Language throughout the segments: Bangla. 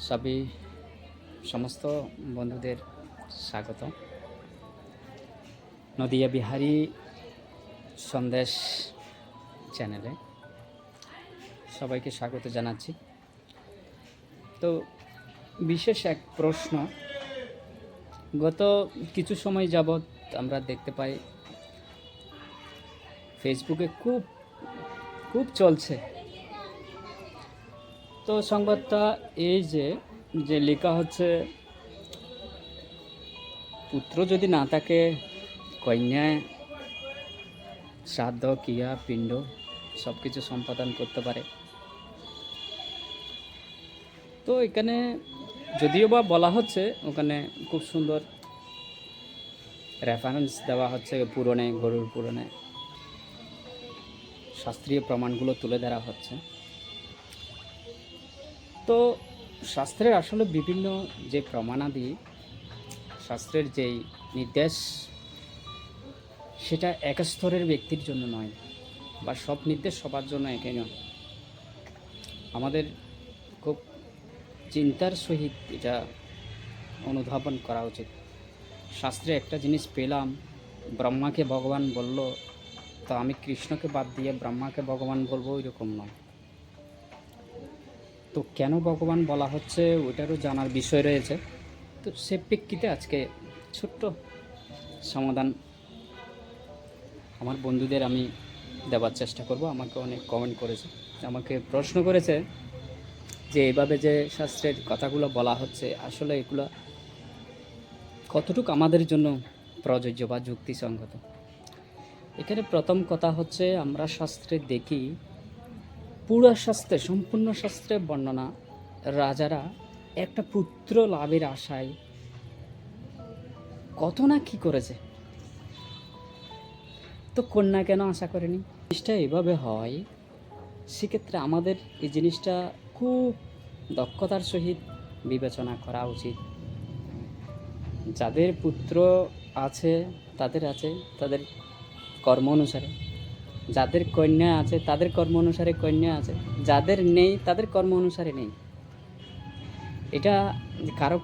সবই সমস্ত বন্ধুদের স্বাগত। নদিয়া বিহারী সন্দেশ চ্যানেলে সবাইকে স্বাগত জানাচ্ছি। তো বিশেষ এক প্রশ্ন, গত কিছু সময় যাবৎ আমরা দেখতে পাই ফেসবুকে খুব চলছে। তো সংবাদটা এই যে লেখা হচ্ছে, পুত্র যদি না থাকে কন্যায় শ্রাদ্ধ ক্রিয়া পিণ্ড সব কিছু সম্পাদন করতে পারে। তো এখানে যদিও বা বলা হচ্ছে, ওখানে খুব সুন্দর রেফারেন্স দেওয়া হচ্ছে পুরাণে, গরুর পুরাণে শাস্ত্রীয় প্রমাণগুলো তুলে ধরা হচ্ছে। তো শাস্ত্রের আসলে বিভিন্ন যে প্রমাণাদি, শাস্ত্রের যেই নির্দেশ, সেটা এক স্তরের ব্যক্তির জন্য নয়, বা সব নির্দেশ সবার জন্য একই নয়। আমাদের খুব চিন্তার সহিত এটা অনুধাবন করা উচিত। শাস্ত্রে একটা জিনিস পেলাম, ব্রহ্মাকে ভগবান বলল, তো আমি কৃষ্ণকে বাদ দিয়ে ব্রহ্মাকে ভগবান বলবো, এরকম নয়। তো কেন ভগবান বলা হচ্ছে ওইটারও জানার বিষয় রয়েছে। তো সে প্রেক্ষিতে আজকে ছোট্ট সমাধান আমার বন্ধুদের আমি দেওয়ার চেষ্টা করব। আমাকে অনেক কমেন্ট করেছে, আমাকে প্রশ্ন করেছে যে এইভাবে যে শাস্ত্রের কথাগুলো বলা হচ্ছে, আসলে এগুলো কতটুকু আমাদের জন্য প্রযোজ্য বা যুক্তিসঙ্গত। এখানে প্রথম কথা হচ্ছে, আমরা শাস্ত্রে দেখি, পুরো শাস্ত্রে, সম্পূর্ণ শাস্ত্রে বর্ণনা, রাজারা একটা পুত্র লাভের আশায় কত না কী করেছে। তো কন্যা কেন আশা করেনি? জিনিসটা এভাবে হয়, সেক্ষেত্রে আমাদের এই জিনিসটা খুব দক্ষতার সহিত বিবেচনা করা উচিত। যাদের পুত্র আছে তাদের কর্ম অনুসারে, যাদের কন্যা আছে তাদের কর্ম অনুসারে কন্যা আছে, যাদের নেই তাদের কর্ম অনুসারে নেই। এটা কারো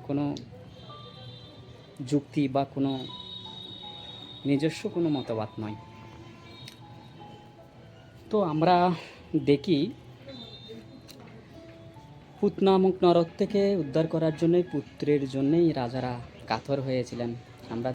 কোনো যুক্তি বা কোনো নিজস্ব কোনো মতবাদ নয়। তো আমরা দেখি, পুত নামক নরক থেকে উদ্ধার করার জন্যই, পুত্রের জন্যই রাজারা কাতর হয়েছিলেন। আমরা